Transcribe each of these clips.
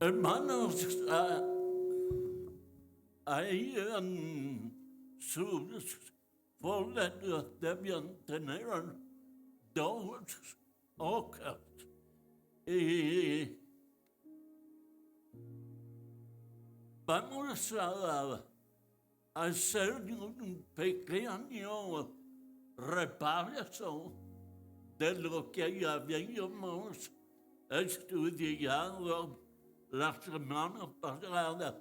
Hermanos, ahí en sus folletos debían tener dos hojas y vamos a hacer un pequeño repaso de lo que ya habíamos estudiado la semana pasada.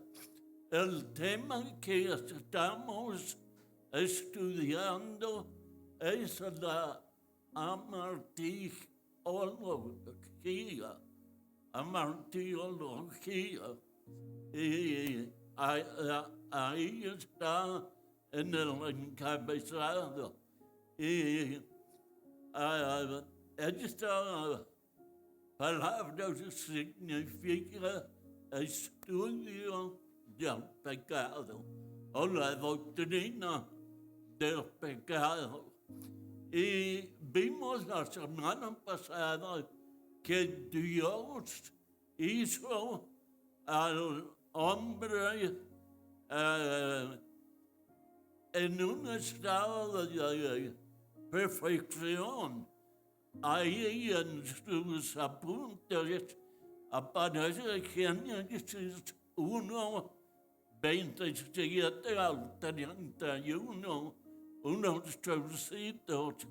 El tema que estamos estudiando es la amartiología. Y ahí está en el encabezado. Y esta palabra significa estudio del pecado o la doctrina del pecado. Y vimos la semana pasada que Dios hizo al hombre en un estado de perfección. Ahí en sus apuntes aparece Génesis 1, 27 al 31, unos trocitos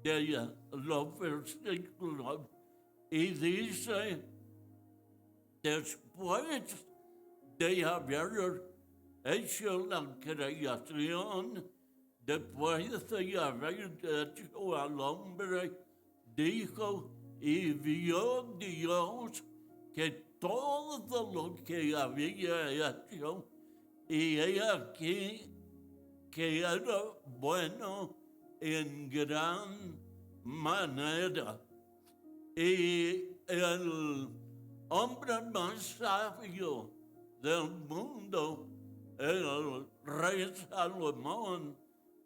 de los versículos, y dice: después de haber hecho la creación, después de haber hecho al hombre, dijo, y vio Dios que todo lo que había hecho, y he aquí que era bueno en gran manera. Y el hombre más sabio del mundo, el rey Salomón,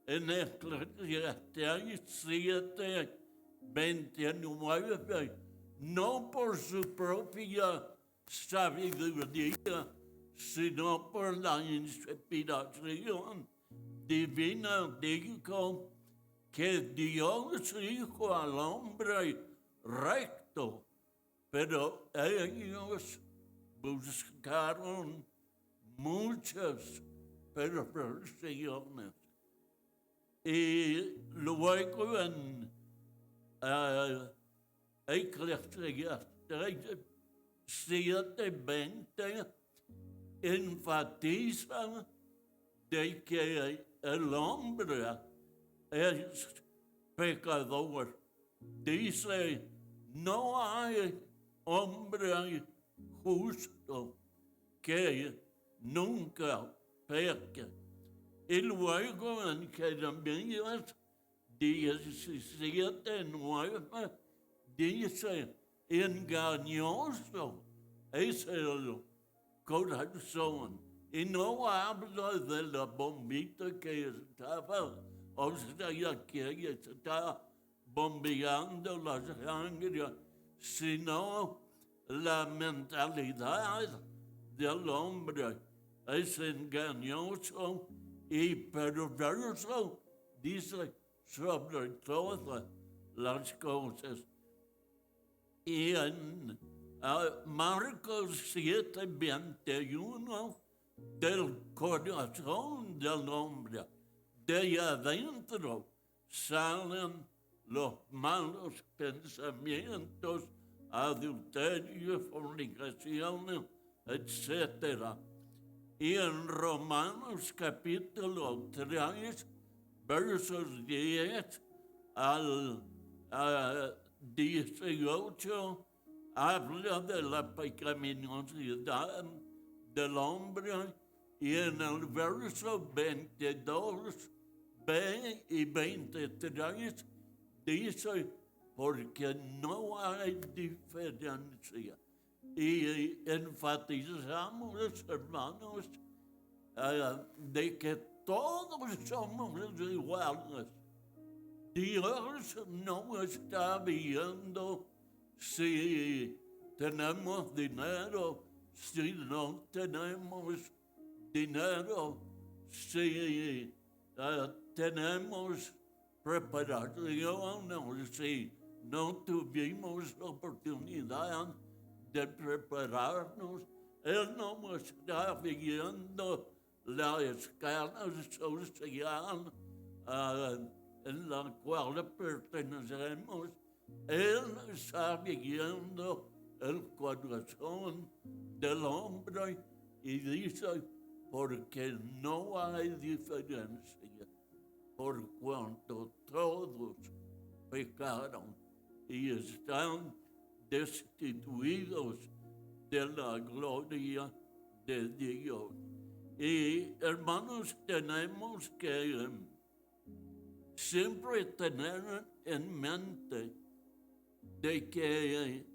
en Eclesiastés 7, 29, no por su propia sabiduría, sino por la inspiración divina, dijo que Dios hizo al hombre recto, pero ellos buscaron muchas perversiones. Y luego en Eclesiastés 7:20 enfatiza de que el hombre es pecador. Dice, no hay hombre justo que nunca peque. Y luego en Jeremías 17:9 dice, engañoso es el corazón. Y no habla de la bombita que estaba, o sea, que está bombeando la sangre, sino la mentalidad del hombre es engañoso y perverso, dice, sobre todas las cosas. Y en Marcos 7:21, del corazón del hombre, de adentro salen los malos pensamientos, adulterio, fornicaciones, etc. Y en Romanos capítulo 3, versos 10 al 18, habla de la pecaminosidad del hombre, y en el verso 22b y 23 dice, porque no hay diferencia. Y enfatizamos, hermanos, de que todos somos iguales. Dios no está viendo si tenemos dinero, si no tenemos dinero, si tenemos preparación o si no tuvimos oportunidad de prepararnos, Él no está viendo la escala social en la cual pertenecemos. Él está viendo el corazón del hombre y dice, porque no hay diferencia, por cuanto todos pecaron y están destituidos de la gloria de Dios. Y hermanos, tenemos que siempre tener en mente de que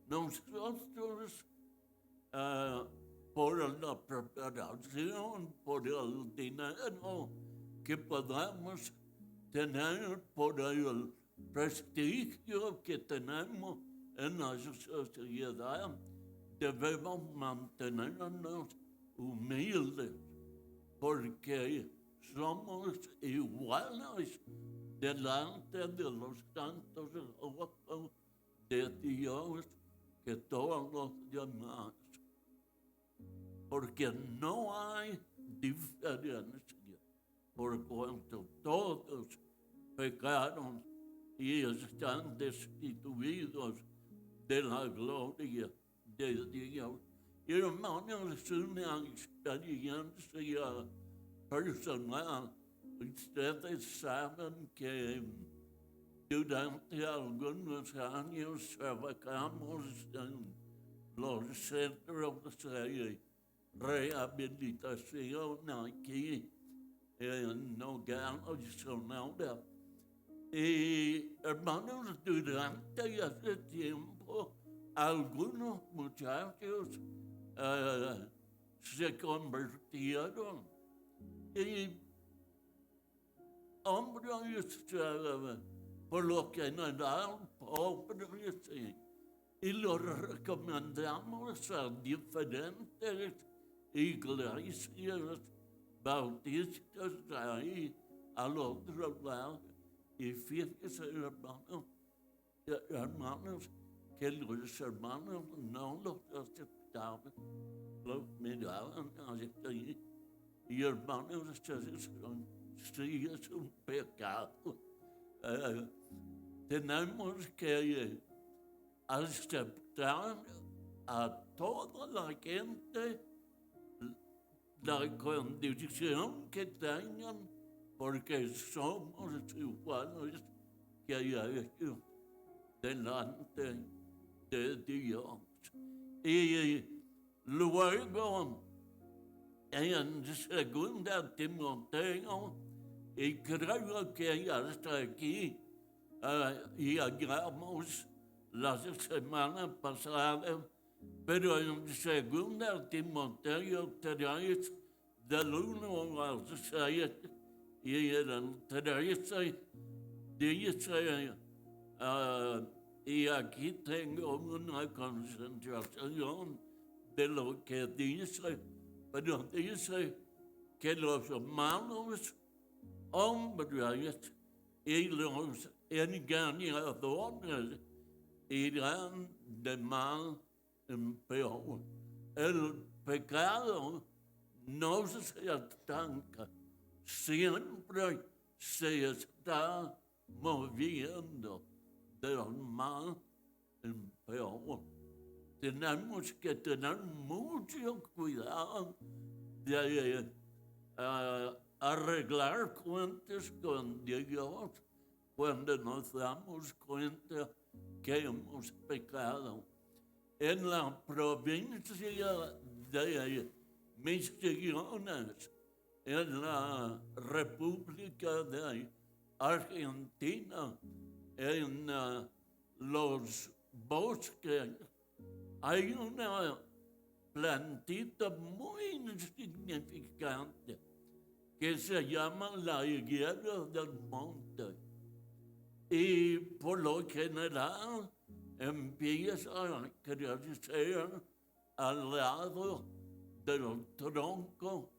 nosotros, por la preparación, por el dinero que podamos tener, por el prestigio que tenemos en la sociedad, debemos mantenernos humildes, porque somos iguales delante de los santos ojos de Dios que todos los demás, porque no hay diferencia, por cuanto todos pecaron y están destituidos de la gloria de Dios. Y hermanos, es una experiencia personal. Ustedes saben que durante algunos años trabajamos en los centros de rehabilitación aquí en Nogales, Sonora. Y hermanos, durante ese tiempo, algunos muchachos se convirtieron y hombres por lo general pobres y los recomendamos a diferentes iglesias bautistas ahí al otro lado. Y fíjense, hermanos, que los hermanos no los aceptaban, los miraban así. Y hermanos, sí es un pecado. Tenemos que aceptar a toda la gente, la condición que tengan, porque somos iguales que ellos delante de Dios. Y luego, en 2 Timoteo, y creo que hasta aquí, y hagamos la semana pasada, pero en 2 Timoteo 3, del 1 al 6, y en el 13 dice, y aquí tengo una concentración de lo que dice, pero dice que los malos hombres y los engañadores irán de mal en peor. El pecado no se estanca, siempre se está moviendo del mal en peor. Tenemos que tener mucho cuidado de arreglar cuentas con Dios cuando nos damos cuenta que hemos pecado. En la provincia de Misiones, en la República de Argentina, en los bosques, hay una plantita muy insignificante que se llama la higuera del monte. Y por lo general empieza a crecer al lado del tronco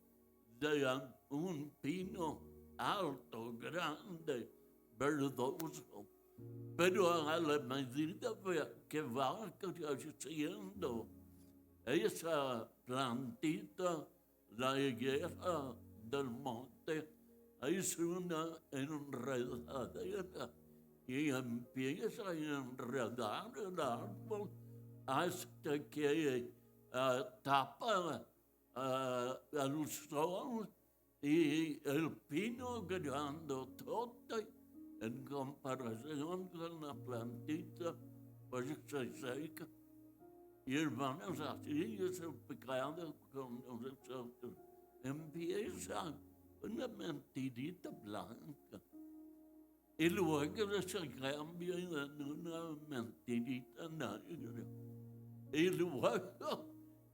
de un pino alto, grande, verdoso. Pero a la medida que va creciendo esa plantita, la higuera del monte, es una enredadera y empieza a enredar el árbol hasta que tapa el sol y el pino grandotote, en comparación con la plantita, pues se seca. Y hermanos, así es el pecado con nosotros. Empieza una mentirita blanca y luego se cambia en una mentirita negra. Y luego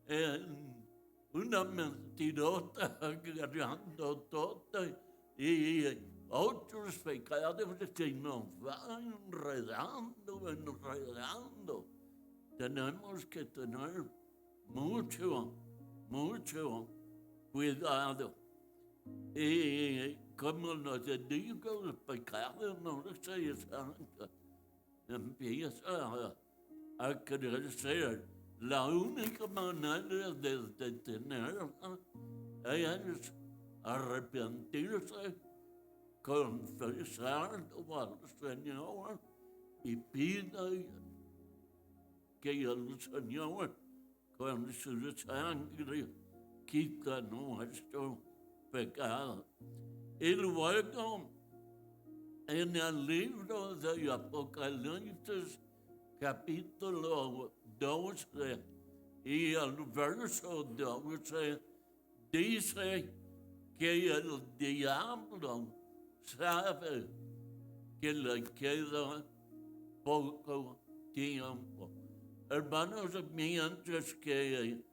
en una mentirota grandotota y otros pecados que nos van enredando. Tenemos que tener mucho cuidado. Y como nos digo, el pecado no se sanca, empieza a crecer. La única manera de detenerla es arrepentirse, confesarlo al Señor y pide que el Señor con su sangre quita nuestro pecado. Y luego, en el libro de Apocalipsis, capítulo 12 y el verso 12, dice que el diablo sabe que le queda poco tiempo. Hermanos, mientras que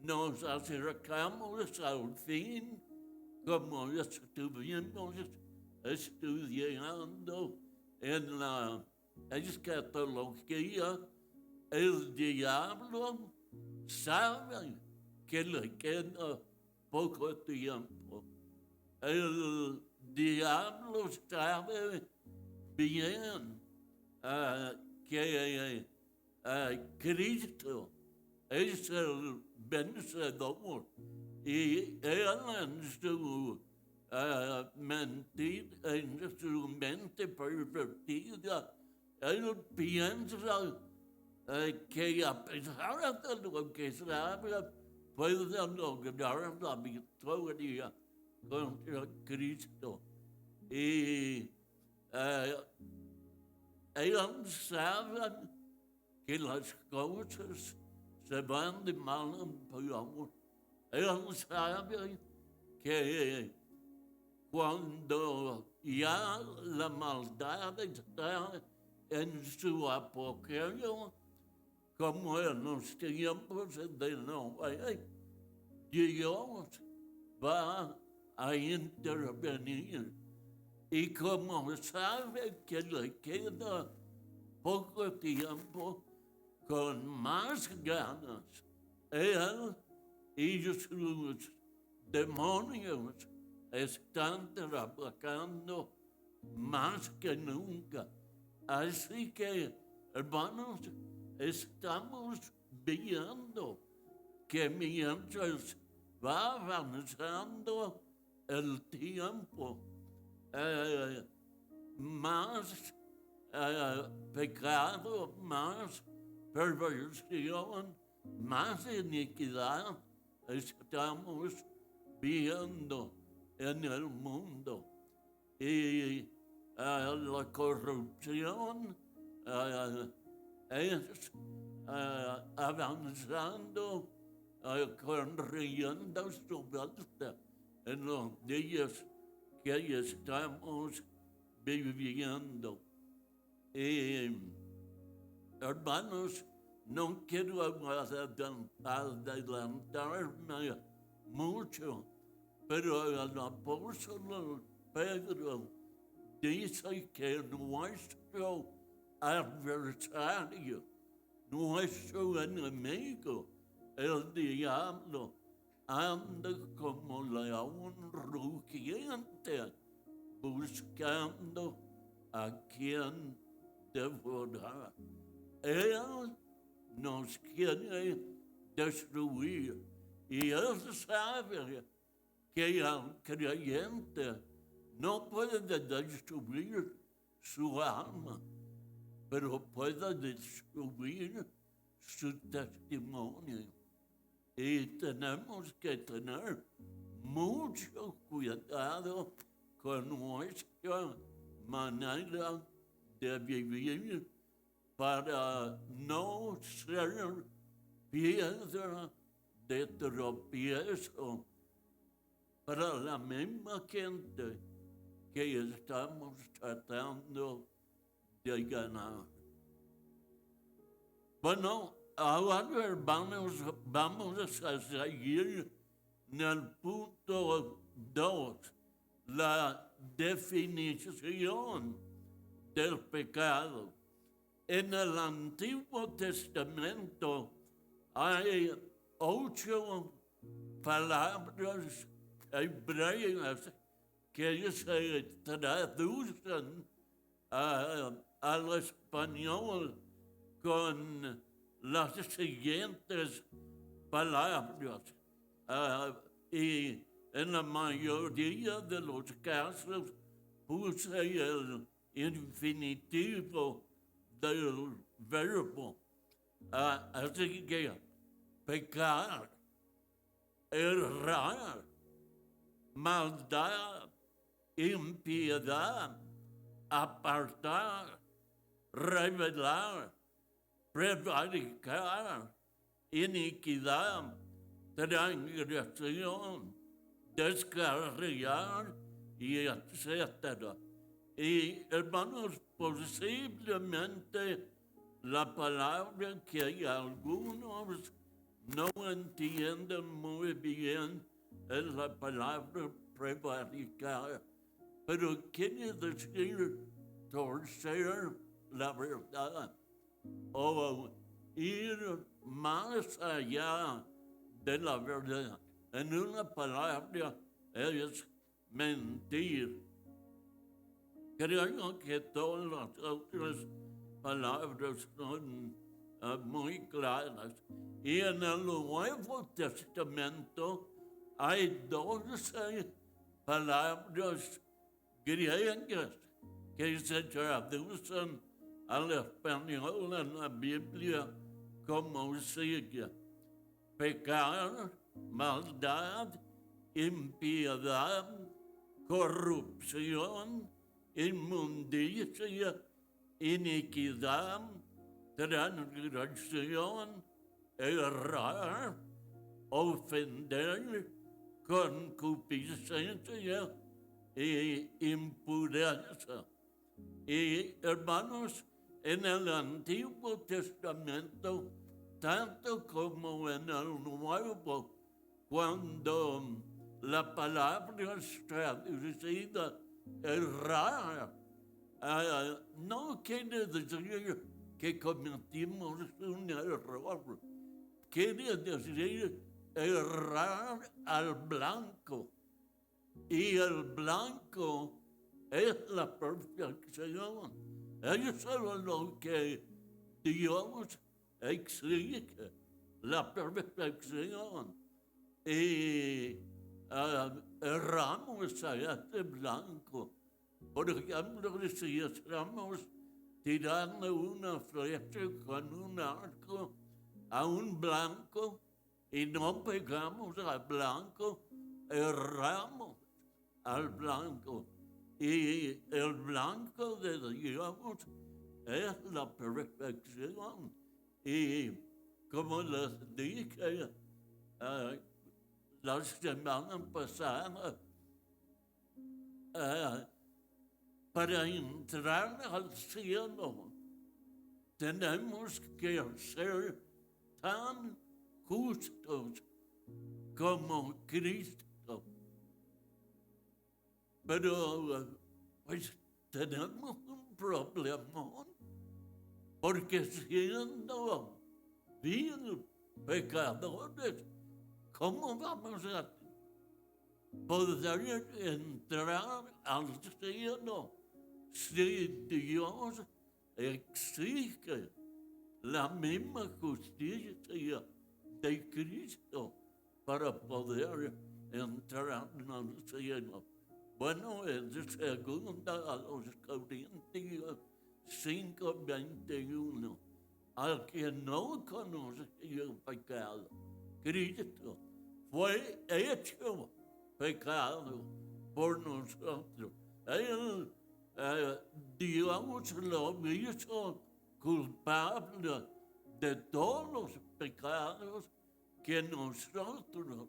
nos acercamos al fin, como estuvimos estudiando en la escatología, el diablo sabe que le queda poco tiempo. El diablo sabe bien que Cristo es el vencedor y él en su mente pervertida, él piensa que a pesar de lo que sabe, puede lograr la victoria contra Cristo. Y ellos saben que las cosas se van de mal en peor. Ellos saben que cuando ya la maldad está en su apogeo, como en los tiempos de Noé, Dios va a intervenir. Y como sabe que le queda poco tiempo, con más ganas, él y sus demonios están trabajando más que nunca. Así que, hermanos, estamos viendo que mientras va avanzando el tiempo, más pecado, más perversión, más iniquidad estamos viendo en el mundo. Y la corrupción es avanzando con rienda suelta en los días que estamos viviendo. Y, hermanos, no quiero adelantarme mucho, pero el apóstol Pedro dice que nuestro adversario, nuestro enemigo, el diablo anda como león rugiente, buscando a quien devorar. Él nos quiere destruir. Y él sabe que el creyente no puede destruir su alma, pero puede destruir su testimonio. Y tenemos que tener mucho cuidado con nuestra manera de vivir para no ser piedra de tropiezo para la misma gente que estamos tratando de ganar. Bueno, ahora hermanos, vamos a seguir en el punto 2, la definición del pecado. En el Antiguo Testamento hay 8 palabras hebreas que se traducen al español con las siguientes palabras. Y en la mayoría de los casos puse el infinitivo del verbo. Así que pecar, errar, maldad, impiedad, apartar, revelar, prevaricar, iniquidad, transgresión, descarriar, y etcétera. Y hermanos, posiblemente la palabra que algunos no entienden muy bien es la palabra prevaricar, pero quiere decir torcer la verdad o ir más allá de la verdad. En una palabra es mentir. Creo que todas las otras palabras son muy claras. Y en el Nuevo Testamento hay 12 palabras griegas que se traducen al español en la Biblia como sigue: pecar, maldad, impiedad, corrupción, inmundicia, iniquidad, transgresión, errar, ofender, concupiscencia y impureza. Y hermanos, en el Antiguo Testamento, tanto como en el Nuevo, cuando la palabra es traducida errar, no quiere decir que cometimos un error, quiere decir errar al blanco. Y el blanco es la perfección. Eso es lo que Dios exige, la perfección. Y erramos a este blanco. Por ejemplo, si estamos tirando una flecha con un arco a un blanco y no pegamos al blanco, erramos al blanco. Y el blanco de Dios es la perfección. Y como les dije la semana pasada, para entrar al cielo tenemos que ser tan justos como Cristo. Pero pues tenemos un problemón, porque siendo vil, pecadores, ¿cómo vamos a poder entrar al cielo si Dios exige la misma justicia de Cristo para poder entrar al cielo? Bueno, en segunda a los Corintios 5:21, al que no conoce el pecado, Cristo fue hecho pecado por nosotros. Él, Dios lo hizo culpable de todos los pecados que nosotros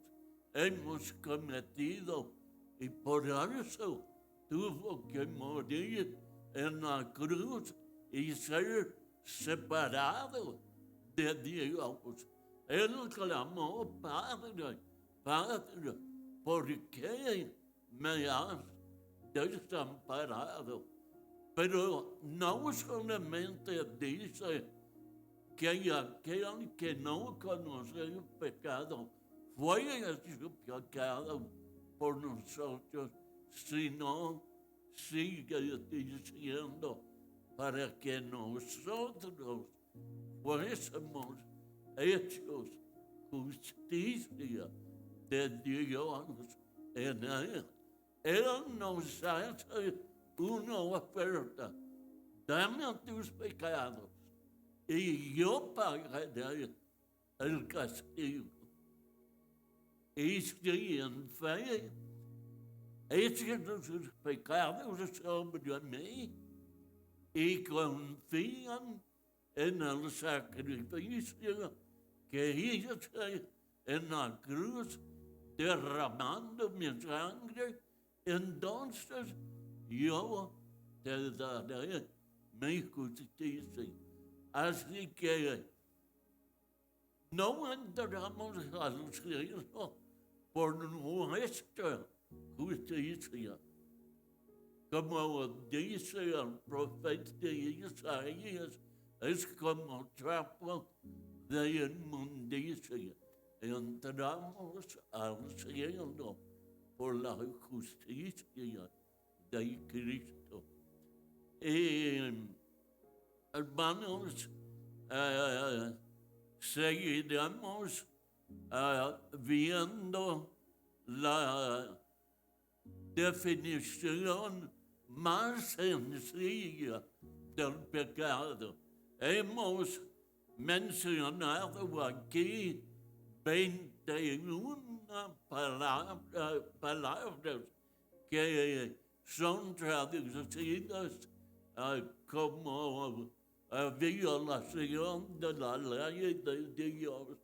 hemos cometido, y por eso tuvo que morir en la cruz y ser separado de Dios. Él clamó: Padre, Padre, ¿por qué me has desamparado? Pero no solamente dice que aquel que no conoce el pecado fue hecho pecado por nosotros, sino sigue diciendo para que nosotros fuésemos hechos justicia de Dios en él. Él nos hace una oferta: dame tus pecados y yo pagaré el castigo. Y si en fe echan sus pecados sobre mí y confían en el sacrificio que hice en la cruz, derramando mi sangre, entonces yo te daré mi justicia. Así que no entramos al cielo por nuestra justicia. Como dice el profeta Isaías, es como trapo de inmundicia. Entramos al cielo por la justicia de Cristo. Y, hermanos, seguiremos viendo la definición más sencilla del pecado. Hemos mencionado aquí 21 palabras que son traducidas como violación de la ley de Dios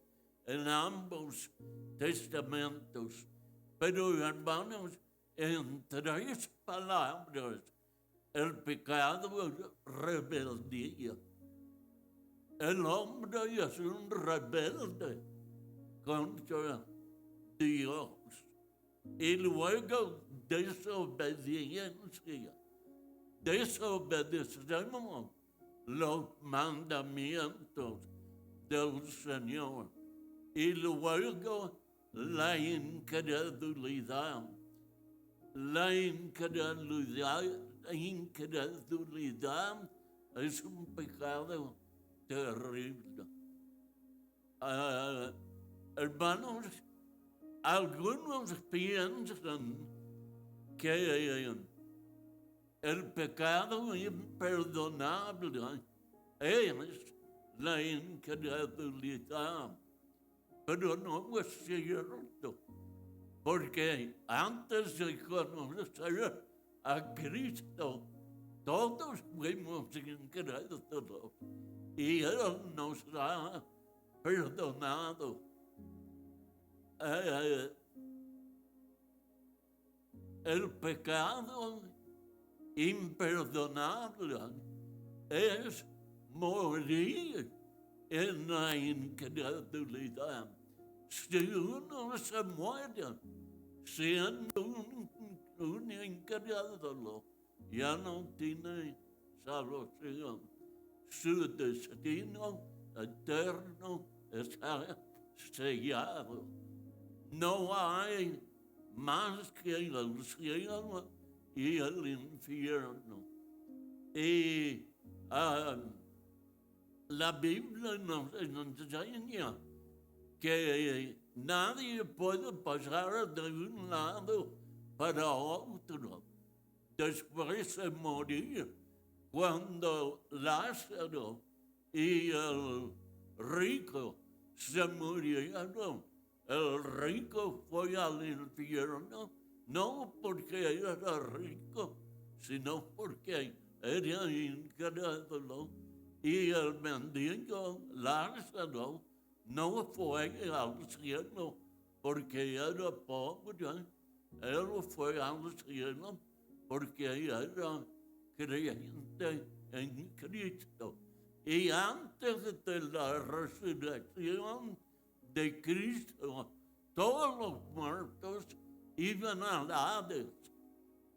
en ambos testamentos. Pero, hermanos, en 3 palabras, el pecado es rebeldía. El hombre es un rebelde contra Dios. Y luego desobediencia. Desobedecemos los mandamientos del Señor. Y luego la incredulidad. La incredulidad es un pecado terrible. Hermanos, algunos piensan que el pecado imperdonable es la incredulidad, pero no es cierto, porque antes de conocer a Cristo, todos fuimos incrédulos y Él nos ha perdonado. El pecado imperdonable es morir en la incredulidad. Si uno se muere siendo un incrédulo, ya no tiene salvación. Su destino eterno está sellado. No hay más que el cielo y el infierno. Y la Biblia nos enseña que nadie puede pasar de un lado para otro después de morir. Cuando Lázaro y el rico se murieron, el rico fue al infierno, no porque era rico, sino porque era incrédulo. Y el mendigo Lázaro no fue al cielo porque era pobre, él fue al cielo porque era creyente en Cristo. Y antes de la resurrección de Cristo, todos los muertos iban al Hades.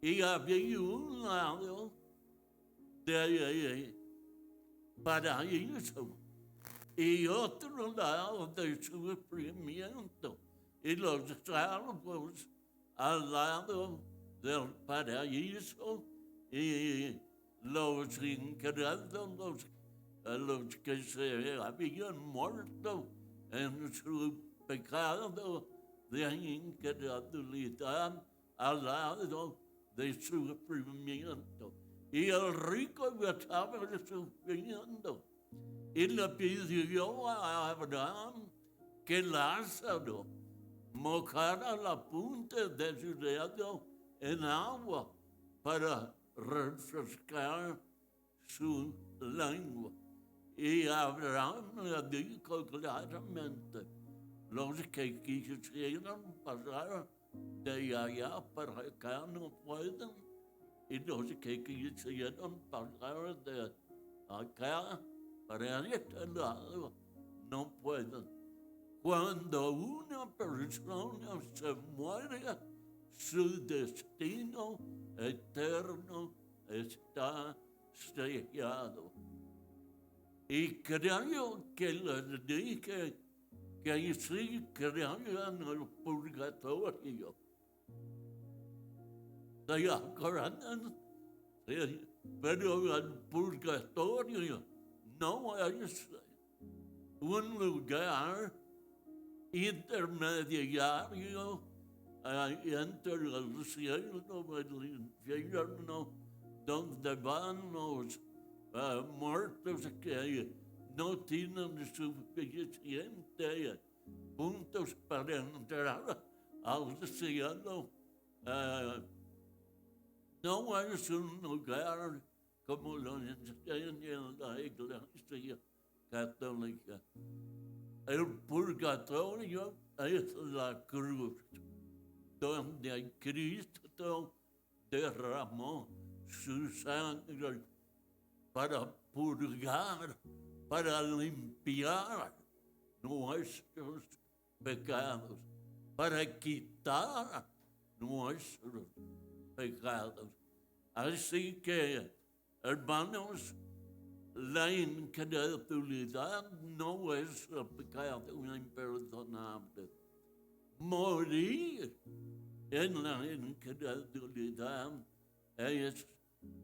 Y había un lado de paraíso y otro lado de sufrimiento. Y los salvos al lado del paraíso y los incrédulos, los que se habían muerto en su pecado de incredulidad al lado de sufrimiento. Y el rico estaba sufriendo y le pidió a Abraham que Lázaro mojara la punta de su dedo en agua para refrescar su lengua. Y Abraham le dijo claramente: los que quisieran pasar de allá para acá no pueden, y los que quisieran pasar de acá para este lado no pueden. Cuando una persona se muere, su destino eterno está sellado. Y creo que les dije que sí creían en el purgatorio. ¿Se acuerdan? Sí, pero el purgatorio no es un lugar intermediario entre el cielo y el infierno, donde van los muertos que no tienen suficiente puntos para entrar al cielo. No es un lugar como lo enseña la Iglesia Católica. El purgatorio es la cruz, donde Cristo derramó su sangre para purgar, para limpiar nuestros pecados, para quitar nuestros pecados. Así que, hermanos, la incredulidad no es el pecado imperdonable. Morir en la incredulidad es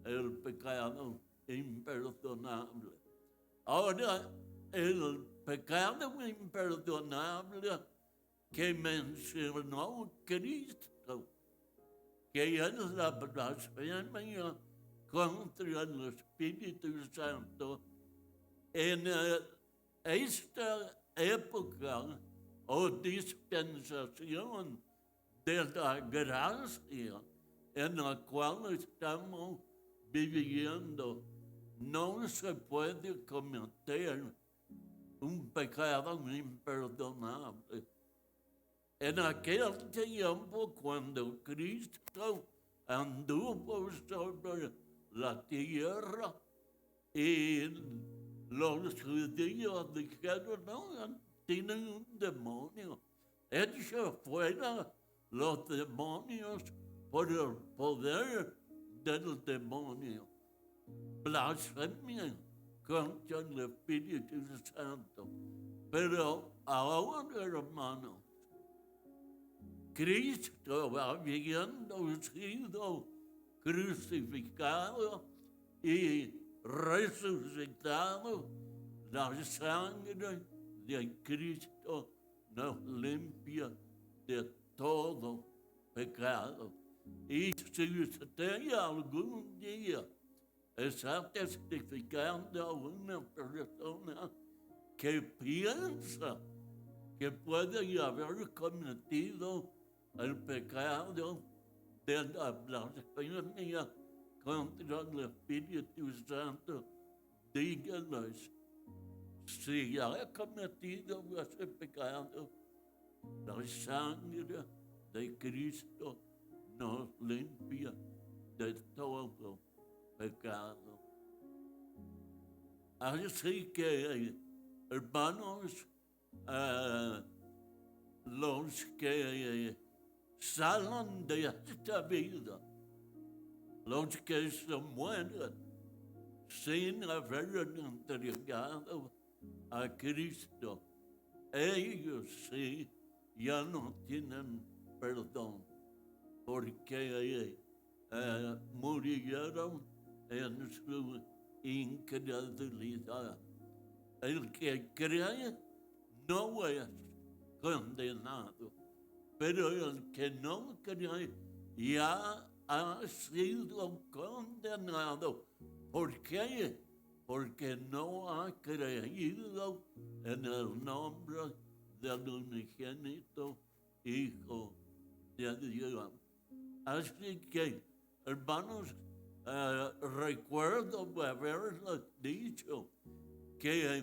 el pecado imperdonable. Ahora, el pecado imperdonable que mencionó Cristo, que es la blasfemia contra el Espíritu Santo, en esta época o dispensación de la gracia en la cual estamos viviendo, no se puede cometer un pecado imperdonable. En aquel tiempo, cuando Cristo anduvo sobre la tierra y los judíos dijeron: no, tienen un demonio, echa fuera los demonios por el poder del demonio. Blasfemia contra el Espíritu Santo. Pero ahora, hermano, Cristo habiendo sido crucificado y resucitado, la sangre de Cristo nos limpia de todo pecado. Y si usted algún día está testificando a una persona que piensa que puede haber cometido el pecado de la blasfemia contra el Espíritu Santo, dígales, si ha cometido ese pecado, la sangre de Cristo nos limpia de todo pecado. Así que, hermanos, los que salen de esta vida, los que se mueren sin haber entregado a Cristo, ellos sí ya no tienen perdón, porque murieron en su incredulidad. El que cree no es condenado, pero el que no cree ya ha sido condenado. ¿Por qué? Porque no ha creído en el nombre del unigénito Hijo de Dios. Así que, hermanos, recuerdo haberles dicho que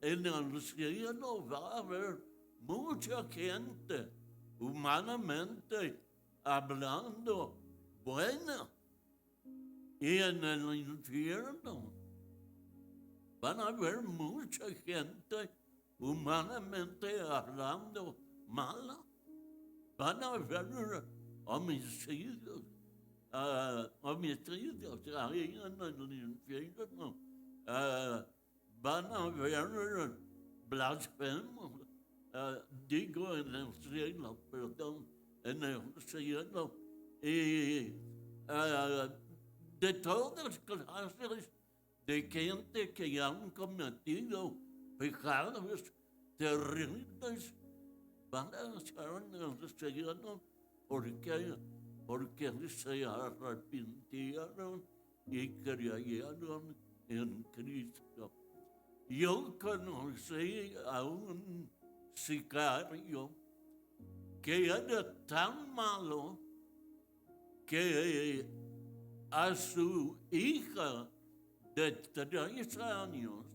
en el cielo va a haber mucha gente, humanamente hablando, buena. Y en el infierno van a haber mucha gente, humanamente hablando, mala. Van a haber homicidios ahí en el infierno. Van a haber blasfemos, digo en el cielo, perdón, en el cielo, y de todas clases de gente que han cometido pecados terribles, van a estar en el cielo porque se arrepintieron y creyeron en Cristo. Yo conocí a un sicario que era tan malo que a su hija de 3 años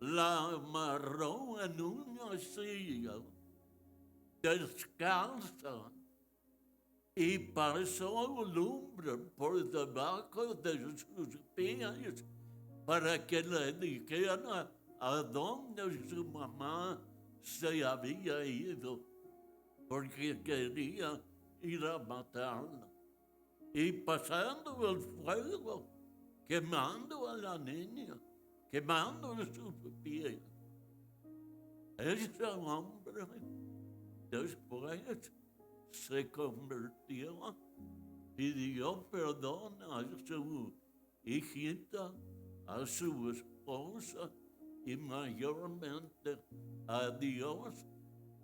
la amarró en una silla descalza y pasó lumbre por debajo de sus pies para que le dijera a dónde su mamá se había ido, porque quería ir a matarla. Y pasando el fuego, quemando a la niña, quemando sus pies. Ese hombre después se convirtió, pidió perdón a su hijita, a su esposa y mayormente a Dios,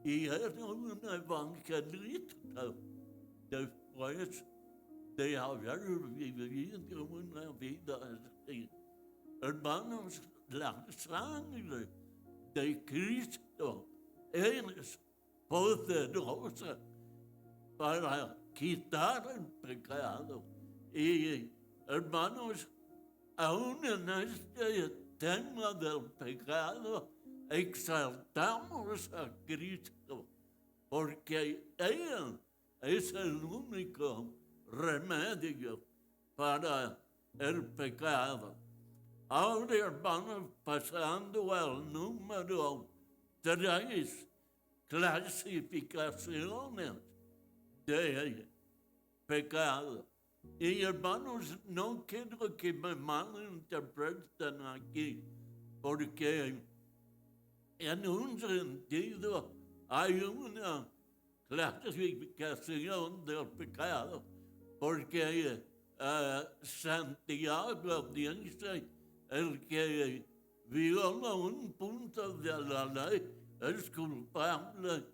y era un evangelista después de haber vivido una vida así. Hermanos, la sangre de Cristo es poderosa para quitar el pecado. Y, hermanos, aún en este tema del pecado, exaltamos a Cristo, porque Él es el único remedio para el pecado. Ahora, hermanos, pasando al número 3, clasificaciones de pecado. Y hermanos, no quiero que me malinterpreten aquí, porque En un sentido, hay una clasificación del pecado, porque Santiago dice, el que viola un punto de la ley es culpable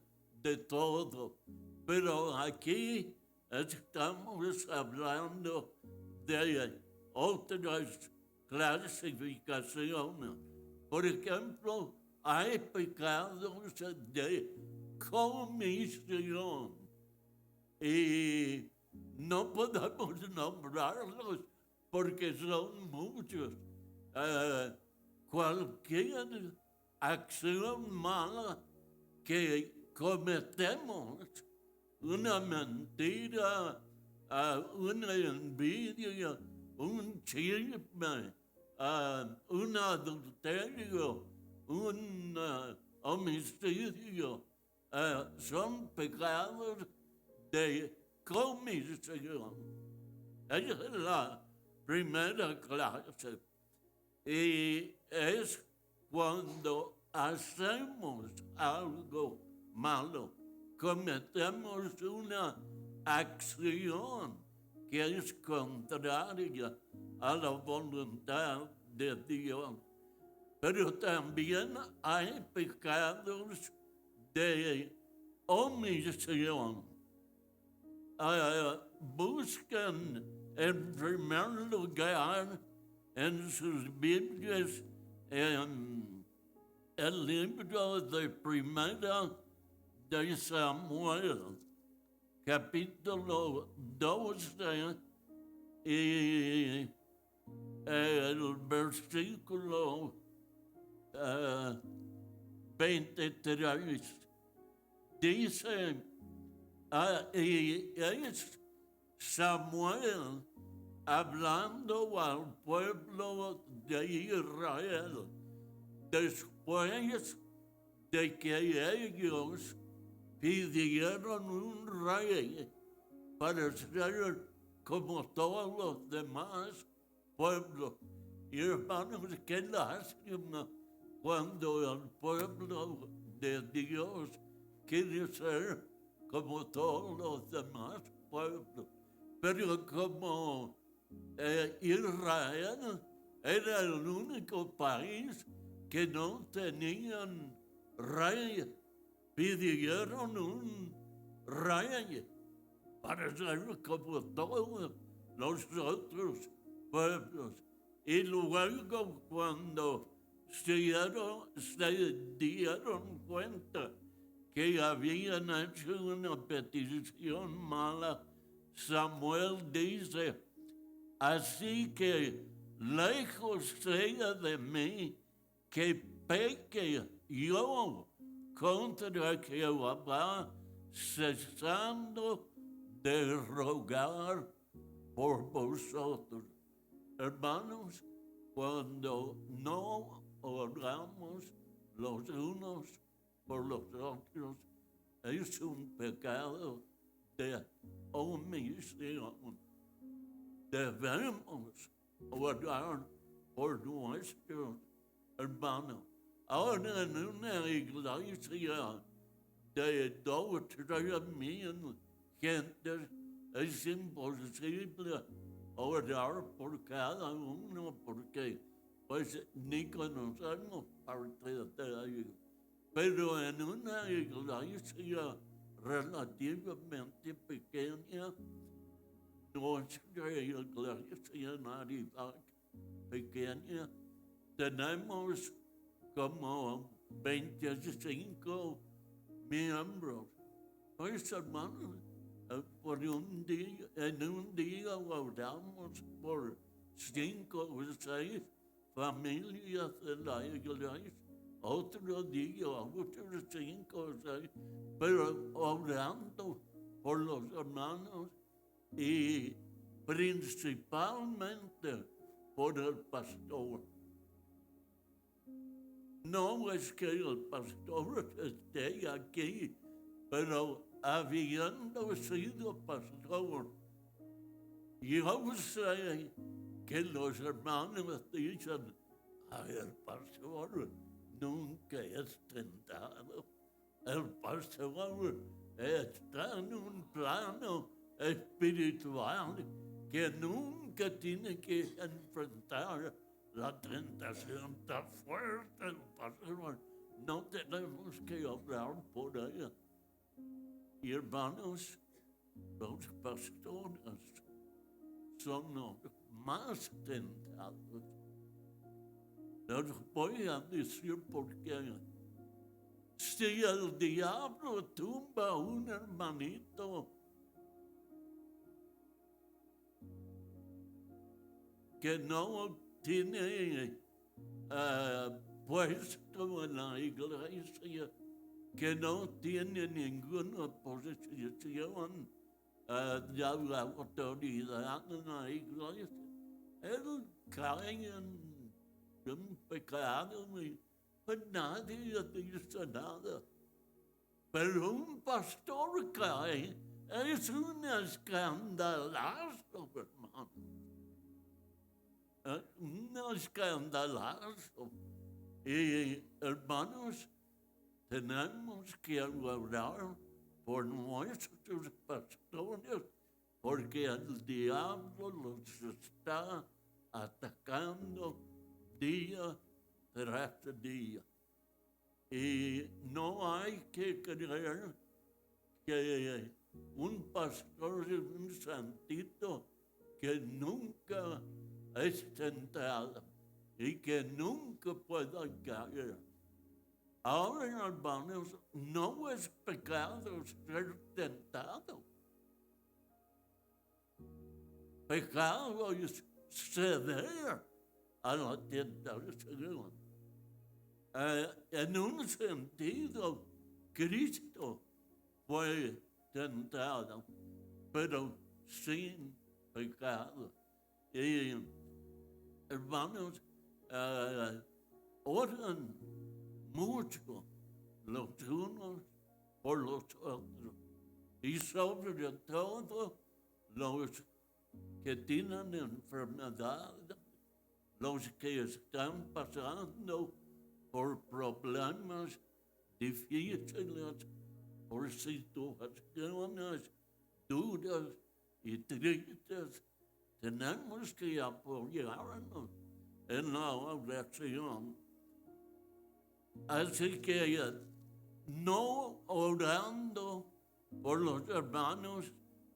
de todo. Pero aquí estamos hablando de otras clasificaciones. Por ejemplo, hay pecados de comisión y no podemos nombrarlos porque son muchos. Cualquier acción mala que cometemos, una mentira, una envidia, un chisme, un adulterio, un homicidio, son pecados de comisión. Esa es la primera clase. Y es cuando hacemos algo malo, cometemos una acción que es contraria a la voluntad de Dios. Pero también hay pecados de omisión. Buscan en primer lugar en sus Biblias en el libro de Primera de Samuel, capítulo 12 y el versículo 23. Dice, y es Samuel hablando al pueblo de Israel después de que ellos pidieron un rey para ser como todos los demás pueblos. Y hermanos, qué lástima cuando el pueblo de Dios quiere ser como todos los demás pueblos. Pero como Israel era el único país que no tenían rey, pidieron un rey para ser como todos los otros pueblos. Y luego cuando se dieron cuenta que habían hecho una petición mala, Samuel dice, así que lejos sea de mí que peque yo contra Jehová, cesando de rogar por vosotros. Hermanos, cuando no oramos los unos por los otros, es un pecado de omisión. Debemos orar por nuestros hermanos. Ahora en una iglesia de 2 o 3 mil gentes es imposible orar por cada uno porque pues ni conocemos parte de ellos. Pero en una iglesia relativamente pequeña, nuestra iglesia en Arivac pequeña, tenemos como 25 miembros. Pues hermanos, en un día oramos por 5 o 6 familias de la iglesia, otro día otros 5 o 6, pero orando por los hermanos y principalmente por el pastor. No es que el pastor esté aquí, pero habiendo sido pastor, yo sé que los hermanos dicen, ay, el pastor nunca es tentado. El pastor está en un plano espiritual que nunca tiene que enfrentar la tentación tan fuerte del pastor. No tenemos que orar por ella. Y hermanos, los pastores son los más tentados. Les voy a decir por qué. Si el diablo tumba a un hermanito que no tiene puesto en la iglesia, que no tiene ninguna posición de la autoridad en la iglesia, él cae en un pecado y pues nadie dice nada. Pero un pastor cae, es un escandalazo, hermano. Un escandalazo. Y hermanos, tenemos que orar por nuestros pastores, porque el diablo los está atacando día tras día. Y no hay que creer que un pastor es un santito que nunca es tentado y que nunca pueda caer. Ahora, hermanos, no es pecado ser tentado. Pecado es ceder a la tentación. En un sentido, Cristo fue tentado, pero sin pecado. Y hermanos, oran mucho los unos por los otros. Y sobre todo los que tienen enfermedad, los que están pasando por problemas difíciles, por situaciones duras y tristes, tenemos que apoyarnos en la oración. Así que no orando por los hermanos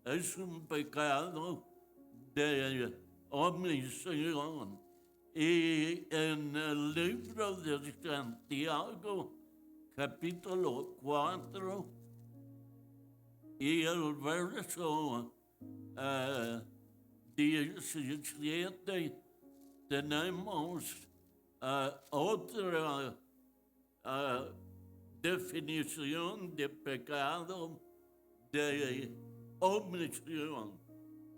es un pecado de omisión. Y en el libro de Santiago, capítulo 4, y el verso 17, tenemos otra definición de pecado de omisión.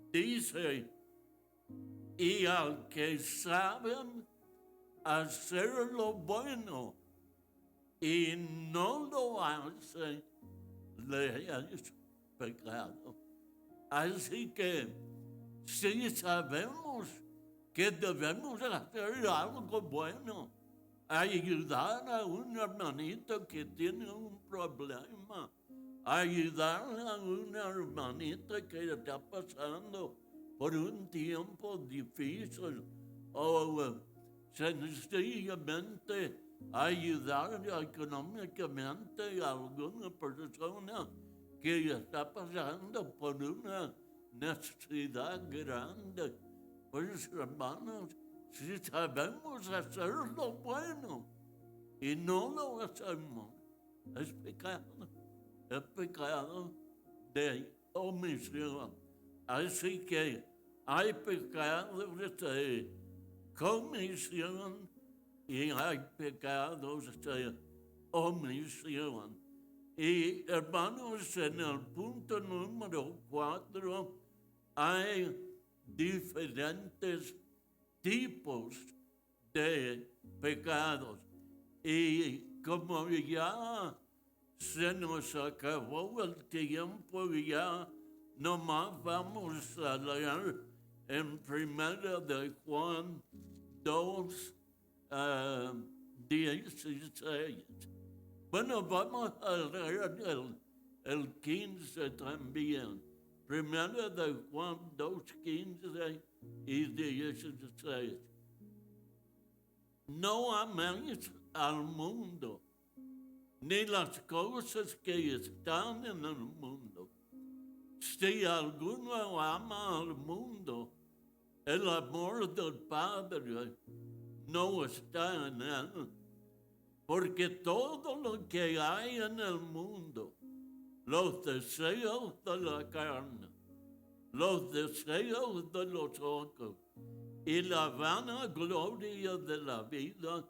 Dice, y al que saben hacer lo bueno y no lo hacen, le es pecado. Así que si sabemos que debemos hacer algo bueno, ayudar a un hermanito que tiene un problema, ayudar a una hermanita que está pasando por un tiempo difícil, o sencillamente ayudar económicamente a alguna persona que está pasando por una necesidad grande. Pues hermanos, si sabemos hacer lo bueno y no lo hacemos, es pecado de omisión. Así que hay pecados de comisión y hay pecados de omisión. Y hermanos, en el punto número 4 hay diferentes tipos de pecados. Y como ya se nos acabó el tiempo, ya nomás vamos a leer en 1 de Juan 2, 16. Bueno, vamos a leer el 15 también. Primero de Juan 2:15 y 16. No améis al mundo, ni las cosas que están en el mundo. Si alguno ama al mundo, el amor del Padre no está en él. Porque todo lo que hay en el mundo, los deseos de la carne, los deseos de los ojos y la vanagloria de la vida,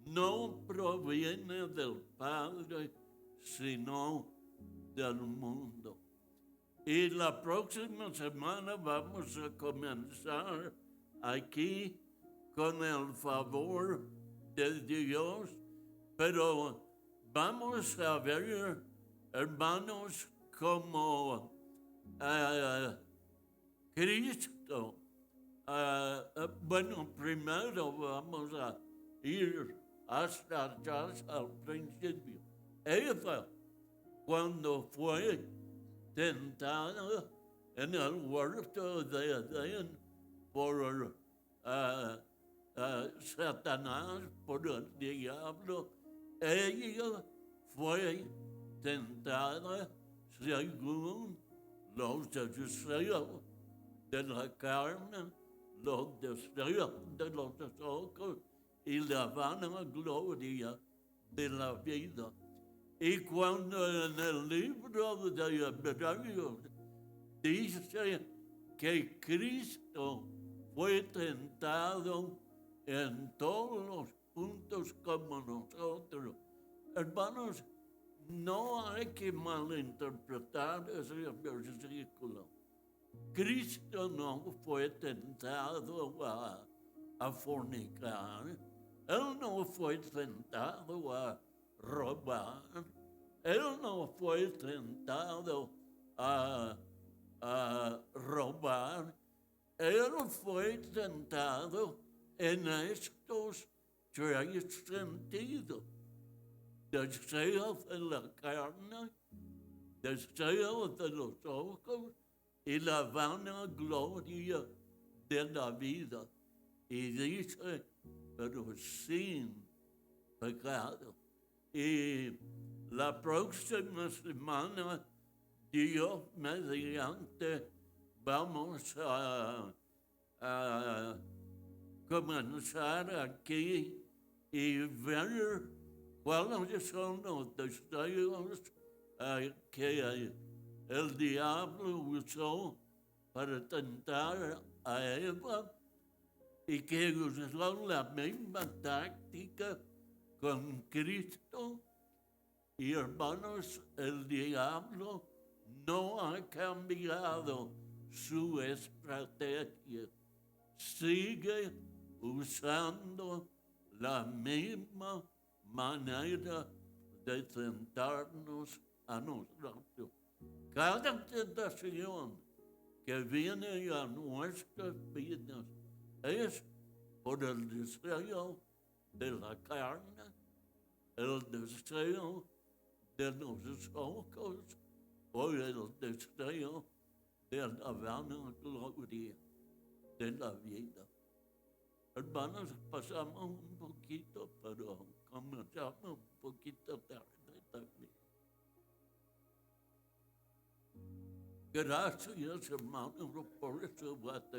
no proviene del Padre, sino del mundo. Y la próxima semana vamos a comenzar aquí con el favor de Dios, pero vamos a ver, hermanos, como Cristo. Bueno, primero vamos a ir hasta atrás al principio. Eva, cuando fue tentada en el huerto de Edén por Satanás, por el diablo, ella fue tentada según los deseos de la carne, los deseos de los ojos y la vanagloria de la vida. Y cuando en el libro de Hebreos dice que Cristo fue tentado en todos los puntos como nosotros, hermanos, no hay que malinterpretar ese versículo. Cristo no fue tentado a fornicar, Él no fue tentado a robar, Él no fue tentado a robar, Él fue tentado en estos tres sentidos: deseos de la carne, deseos de los ojos y la vanagloria de la vida. Y dice, pero sin pecado. Y la próxima semana, Dios mediante, vamos a comenzar aquí y ver cuáles son los deseos que el diablo usó para tentar a Eva y que usó la misma táctica con Cristo. Y hermanos, el diablo no ha cambiado su estrategia. Sigue usando la misma manera de tentarnos a nosotros. Cada tentación que viene a nuestras vidas es por el deseo de la carne, el deseo de los ojos o el deseo de la vanagloria de la vida. Hermanos, pasamos un poquito, pero comenzamos un poquito tarde también. Gracias, hermanos, por su atención.